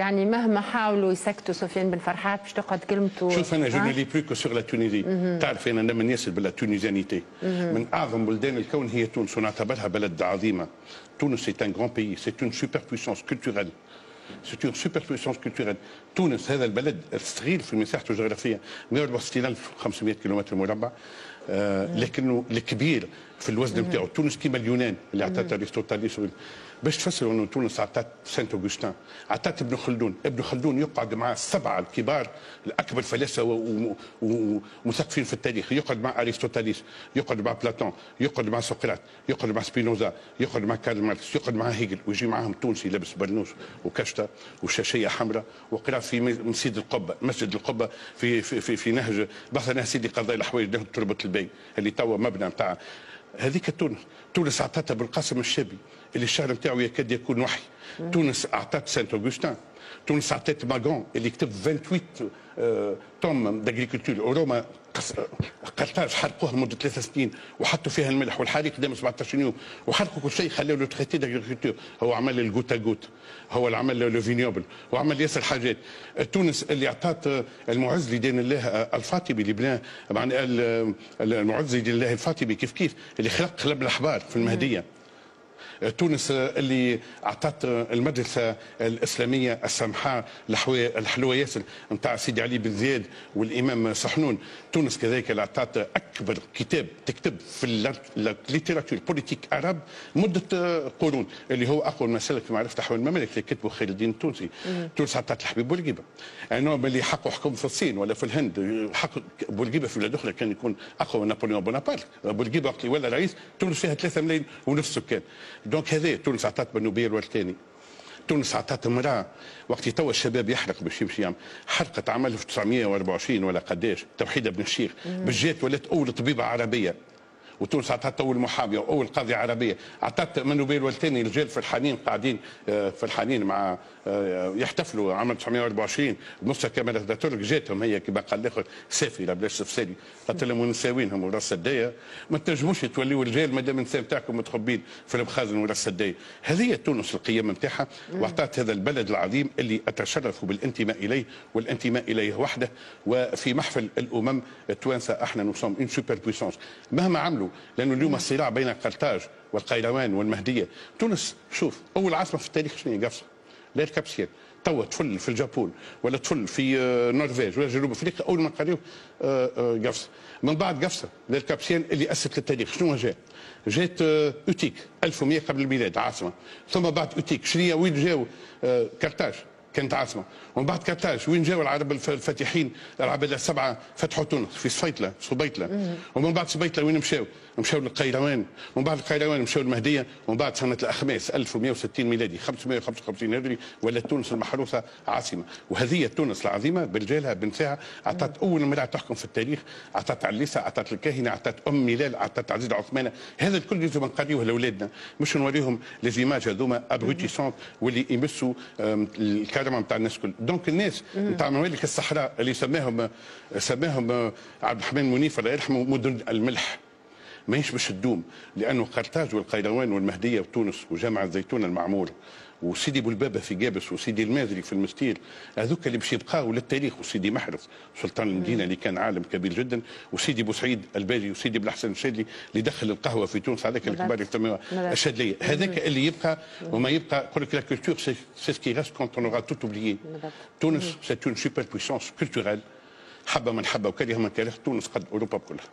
يعني مهما حاولوا يسكتوا سفيان بن فرحات باش تقعد كلمته. شوف انا جو نلي بلو كو سور لا تونيزي. تعرف انا من الناس بلا تونيزيانيتي. من اعظم بلدان الكون هي تونس ونعتبرها بلد عظيمه. تونس سي ان غران بيي، سي اون سوبر بويسونس كولتوريل. سي اون سوبر بويسونس كولتوريل. تونس هذا البلد الصغير في مساحته الجغرافيه 164,500 كيلومتر مربع، لكنه الكبير في الوزن نتاعو. تونس كيما اليونان اللي عطات ارسطوطاليس. باش تفسروا انه تونس عطات سانت اوغسطين، عطات ابن خلدون. ابن خلدون يقعد مع السبعه الكبار الاكبر فلاسفه ومثقفين في التاريخ، يقعد مع ارسطوطاليس، يقعد مع بلاطون، يقعد مع سقراط، يقعد مع سبينوزا، يقعد مع كارل ماركس، يقعد مع هيجل، ويجي معاهم تونسي لابس برنوس وكشته وشاشيه حمراء وقرا في مسجد القبه، مسجد القبه في نهج بحثنا سيدي قضاء الحوائج نهج تربه البي اللي توا مبنى نتاع هذيك تونس. تونس اعطتها بالقاسم الشابي اللي الشعر نتاعو يكاد يكون وحي. تونس اعطت سانت اوغسطين. تونس اعطت ماغون اللي كتب 28 توم داغريكولتور. روما قرطاج حرقوها لمده 3 سنين وحطوا فيها الملح والحريق دام 17 يوم وحرقوا كل شيء، خلاوا له تريتي داغريكولتور. هو عمل الجوتا جوت، هو اللي عمل لو فينيوبل، وعمل ياسر حاجات. تونس اللي اعطت المعز لدين الله الفاطمي اللي بناه معناها المعز لدين الله الفاطمي كيف اللي خلق قلب الاحبار في المهديه. تونس اللي اعطت المدرسه الاسلاميه السمحاء الحلوه ياسر نتاع سيدي علي بن زياد والامام صحنون. تونس كذلك اللي اعطت اكبر كتاب تكتب في الليتراتور بوليتيك عرب مده قرون، اللي هو اقوى مسالك في معرفه احوال الممالك اللي كتبه خير الدين التونسي. تونس اعطت الحبيب بورقيبه، انه اللي حقه حكم في الصين ولا في الهند. حق بورقيبه في بلاد اخرى كان يكون اقوى من نابليون بونابرت. بورقيبه وقت اللي ولا رئيس تونس فيها 3 ملايين ونص سكان. دونك هذا تونس عطات بنوبيه الورتاني. تونس عطات امراه وقت توا الشباب يحرق باش يمشي يعمل حرقت عام 1924 ولا قداش توحيده بن الشيخ بالجات ولات اول طبيبه عربيه. وتونس عطات اول محاميه واول قاضيه عربيه. عطات منوبيل والتاني رجال فرحانين قاعدين فرحانين مع يحتفلوا عام 1924 بنص كامل اتاتورك. جاتهم هي كما قال الاخر سافره بلاش سفساري، قالت لهم ونساوينهم وراس السدايه ما تنجموش توليوا رجال ما دام النساء نتاعكم متخبين في المخازن وراس السدايه. هذه تونس القيم نتاعها، واعطت هذا البلد العظيم اللي اتشرف بالانتماء اليه والانتماء اليه وحده. وفي محفل الامم التوانسه احنا نوصم اون سوبر بويسونس مهما عملوا، لانه اليوم الصراع بين قرطاج والقيروان والمهديه. تونس شوف اول عاصمه في التاريخ شنو هي؟ قفصه. لا الكابسيان توا تفل في اليابان ولا تفل في النرويج ولا جنوب افريقيا اول ما نقريو قفصه. من بعد قفصه للكابسيان اللي اسست للتاريخ شنو جاء؟ جات اوتيك 1100 قبل الميلاد عاصمه، ثم بعد اوتيك شنو وين جاو؟ قرطاج كانت عاصمه، ومن بعد قرطاج وين جاوا العرب الفاتحين العباد السبعه فتحوا تونس في صبيطله. ومن بعد صبيطله وين مشاو؟ مشاو للقيروان، ومن بعد القيروان مشاو للمهديه، ومن بعد سنه الاخماس 1160 ميلادي 555 هجري ولات تونس المحروسه عاصمه. وهذه تونس العظيمه برجالها بنساها. اعطت اول امراه تحكم في التاريخ، اعطت عليسه، اعطت الكاهنه، اعطت ام ميلال، اعطت عزيز عثمانه. هذا الكل لازم نقريوه لاولادنا، مش نوريهم لي زيماج هذوما ابروتيسونت واللي يمسوا الكرامه نتاع الناس الكل. دونك الناس نتاع ممالك الصحراء اللي سماهم عبد الرحمن منيف الله يرحمه مدن الملح، ماهيش باش تدوم، لانه قرطاج والقيروان والمهديه وتونس وجامع الزيتون المعمور وسيدي بولبابه في جابس وسيدي المازري في المستير، هذوك اللي باش يبقاو للتاريخ. وسيدي محرز سلطان المدينه اللي كان عالم كبير جدا، وسيدي بوسعيد الباجي وسيدي بلحسن الشادلي اللي دخل القهوه في تونس، هذاك الكبار يسموها الشادليه. هذاك اللي يبقى وما يبقى. يقول لك لا كولتور سي سكي ريست كونت اون اورا توت اوبليي. تونس سي اون سوبر بويسونس كولتورال، حبه من حبه وكره من كره. تونس قد اوروبا كلها.